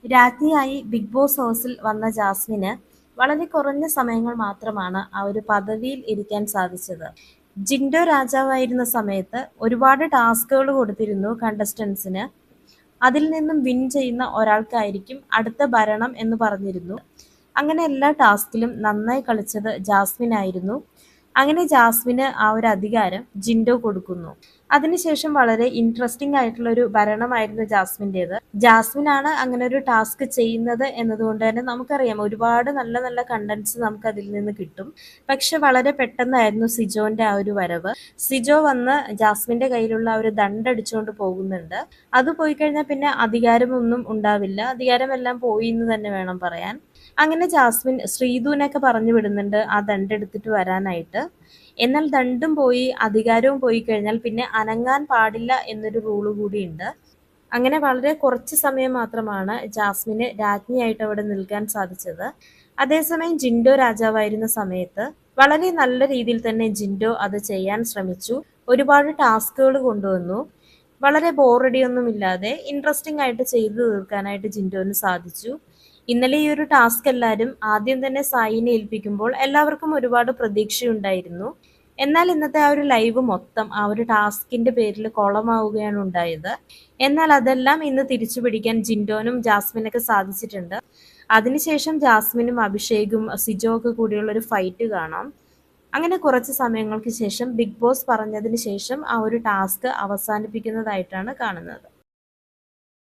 രാജ്ഞിയായി big boss ഹൗസിൽ വന്ന ജാസ്മിന് വളരെ കുറഞ്ഞ സമയങ്ങൾ മാത്രമാണ് ആ ഒരു പദവിയിൽ ഇരിക്കാൻ സാധിച്ചത്. ജിൻഡോ രാജാവായിരുന്ന സമയത്ത് ഒരുപാട് ടാസ്കുകൾ കൊടുത്തിരുന്നു കണ്ടസ്റ്റൻസിന്. അതിൽ നിന്നും വിൻ ചെയ്യുന്ന ഒരാൾക്കായിരിക്കും അടുത്ത ഭരണം എന്ന് പറഞ്ഞിരുന്നു. അങ്ങനെ എല്ലാ ടാസ്കിലും നന്നായി കളിച്ചത് ജാസ്മിൻ ആയിരുന്നു. അങ്ങനെ ജാസ്മിന് ആ ഒരു അധികാരം ജിൻഡോ കൊടുക്കുന്നു. അതിനുശേഷം വളരെ ഇൻട്രസ്റ്റിംഗ് ആയിട്ടുള്ള ഒരു ഭരണമായിരുന്നു ജാസ്മിൻ്റെത്. ജാസ്മിനാണ് അങ്ങനെ ഒരു ടാസ്ക് ചെയ്യുന്നത് എന്നതുകൊണ്ട് തന്നെ നമുക്കറിയാം ഒരുപാട് നല്ല നല്ല കണ്ടന്റ്സ് നമുക്ക് അതിൽ നിന്ന് കിട്ടും. പക്ഷെ വളരെ പെട്ടെന്നായിരുന്നു സിജോന്റെ ആ ഒരു വരവ്. സിജോ വന്ന് ജാസ്മിന്റെ കയ്യിലുള്ള ആ ഒരു ദണ്ടടിച്ചുകൊണ്ട് പോകുന്നുണ്ട്. അത് പോയി കഴിഞ്ഞാൽ പിന്നെ അധികാരമൊന്നും ഉണ്ടാവില്ല. അധികാരമെല്ലാം പോയി എന്ന് തന്നെ വേണം പറയാൻ. അങ്ങനെ ജാസ്മിൻ ശ്രീധുവിനൊക്കെ പറഞ്ഞു വിടുന്നുണ്ട് ആ ദണ്ടെടുത്തിട്ട് വരാനായിട്ട്. എന്നാൽ ദണ്ടും പോയി അധികാരവും പോയി കഴിഞ്ഞാൽ പിന്നെ അനങ്ങാൻ പാടില്ല എന്നൊരു റൂള് കൂടിയുണ്ട്. അങ്ങനെ വളരെ കുറച്ച് സമയം മാത്രമാണ് ജാസ്മിന് രാജ്ഞിയായിട്ട് അവിടെ നിൽക്കാൻ സാധിച്ചത്. അതേസമയം ജിൻഡോ രാജാവായിരുന്ന സമയത്ത് വളരെ നല്ല രീതിയിൽ തന്നെ ജിൻഡോ അത് ചെയ്യാൻ ശ്രമിച്ചു. ഒരുപാട് ടാസ്കുകൾ കൊണ്ടുവന്നു. വളരെ ബോറടിയൊന്നുമില്ലാതെ ഇൻട്രസ്റ്റിംഗ് ആയിട്ട് ചെയ്തു തീർക്കാനായിട്ട് ജിൻഡോന് സാധിച്ചു. ഇന്നലെ ഈ ഒരു ടാസ്ക് എല്ലാവരും ആദ്യം തന്നെ സായിനെ ഏൽപ്പിക്കുമ്പോൾ എല്ലാവർക്കും ഒരുപാട് പ്രതീക്ഷയുണ്ടായിരുന്നു. എന്നാൽ ഇന്നത്തെ ആ ഒരു ലൈവ് മൊത്തം ആ ഒരു ടാസ്കിന്റെ പേരിൽ കുളമാവുകയാണ് ഉണ്ടായത്. എന്നാൽ അതെല്ലാം ഇന്ന് തിരിച്ചു പിടിക്കാൻ ജിൻഡോനും ജാസ്മിനൊക്കെ സാധിച്ചിട്ടുണ്ട്. അതിനുശേഷം ജാസ്മിനും അഭിഷേകും സിജോ ഒക്കെ കൂടിയുള്ള ഒരു ഫൈറ്റ് കാണാം. അങ്ങനെ കുറച്ച് സമയങ്ങൾക്ക് ശേഷം ബിഗ് ബോസ് പറഞ്ഞതിന് ശേഷം ആ ഒരു ടാസ്ക് അവസാനിപ്പിക്കുന്നതായിട്ടാണ് കാണുന്നത്.